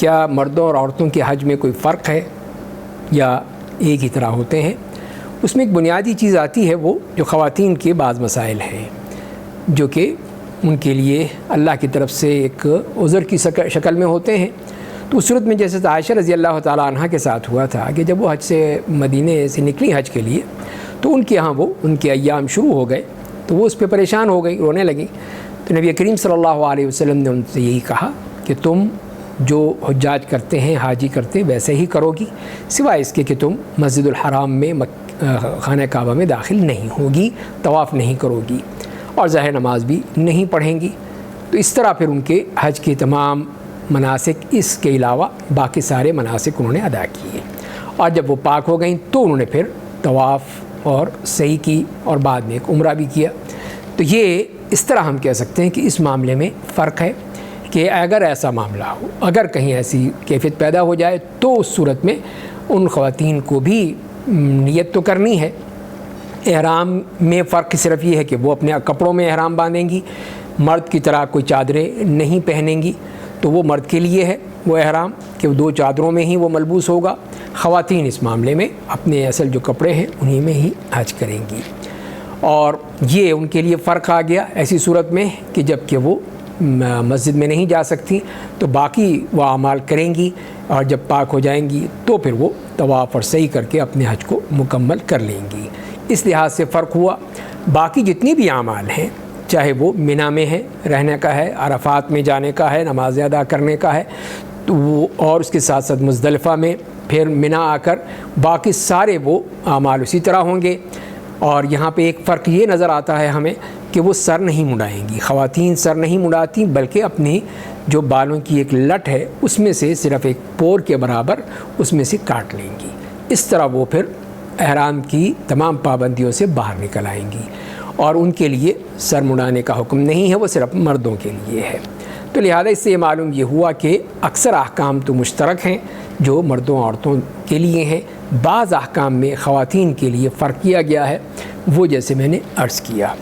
کیا مردوں اور عورتوں کے حج میں کوئی فرق ہے یا ایک ہی طرح ہوتے ہیں؟ اس میں ایک بنیادی چیز آتی ہے، وہ جو خواتین کے بعض مسائل ہیں جو کہ ان کے لیے اللہ کی طرف سے ایک عذر کی شکل میں ہوتے ہیں۔ تو اس صورت میں جیسے عائشہ رضی اللہ تعالیٰ عنہ کے ساتھ ہوا تھا کہ جب وہ حج سے مدینے سے نکلی حج کے لیے تو ان کے ہاں ان کے ایام شروع ہو گئے، تو وہ اس پہ پریشان ہو گئی، رونے لگی۔ تو نبی کریم صلی اللہ علیہ وسلم نے ان سے یہی کہا کہ تم جو حجاج کرتے ہیں، حاجی کرتے ویسے ہی کرو گی، سوائے اس کے کہ تم مسجد الحرام میں خانہ کعبہ میں داخل نہیں ہوگی، طواف نہیں کرو گی اور ظاہر نماز بھی نہیں پڑھیں گی۔ تو اس طرح پھر ان کے حج کے تمام مناسک، اس کے علاوہ باقی سارے مناسک انہوں نے ادا کیے، اور جب وہ پاک ہو گئیں تو انہوں نے پھر طواف اور سعی کی اور بعد میں ایک عمرہ بھی کیا۔ تو یہ اس طرح ہم کہہ سکتے ہیں کہ اس معاملے میں فرق ہے کہ اگر ایسا معاملہ ہو، اگر کہیں ایسی کیفیت پیدا ہو جائے تو اس صورت میں ان خواتین کو بھی نیت تو کرنی ہے۔ احرام میں فرق صرف یہ ہے کہ وہ اپنے کپڑوں میں احرام باندھیں گی، مرد کی طرح کوئی چادریں نہیں پہنیں گی، تو وہ مرد کے لیے ہے وہ احرام کہ وہ 2 چادروں میں ہی وہ ملبوس ہوگا۔ خواتین اس معاملے میں اپنے اصل جو کپڑے ہیں انہی میں ہی حج کریں گی، اور یہ ان کے لیے فرق آ گیا ایسی صورت میں کہ جب کہ وہ مسجد میں نہیں جا سکتی تو باقی وہ اعمال کریں گی، اور جب پاک ہو جائیں گی تو پھر وہ طواف اور سعی کر کے اپنے حج کو مکمل کر لیں گی۔ اس لحاظ سے فرق ہوا۔ باقی جتنی بھی اعمال ہیں، چاہے وہ منی میں ہے، رہنے کا ہے، عرفات میں جانے کا ہے، نمازیں ادا کرنے کا ہے، تو وہ اور اس کے ساتھ ساتھ مزدلفہ میں پھر منی آ کر باقی سارے وہ اعمال اسی طرح ہوں گے۔ اور یہاں پہ ایک فرق یہ نظر آتا ہے ہمیں کہ وہ سر نہیں مڑائیں گی، خواتین سر نہیں مڑاتی، بلکہ اپنی جو بالوں کی ایک لٹ ہے اس میں سے صرف ایک پور کے برابر اس میں سے کاٹ لیں گی۔ اس طرح وہ پھر احرام کی تمام پابندیوں سے باہر نکل آئیں گی، اور ان کے لیے سر مڑانے کا حکم نہیں ہے، وہ صرف مردوں کے لیے ہے۔ تو لہذا اس سے یہ معلوم یہ ہوا کہ اکثر احکام تو مشترک ہیں جو مردوں عورتوں کے لیے ہیں، بعض احکام میں خواتین کے لیے فرق کیا گیا ہے، وہ جیسے میں نے عرض کیا۔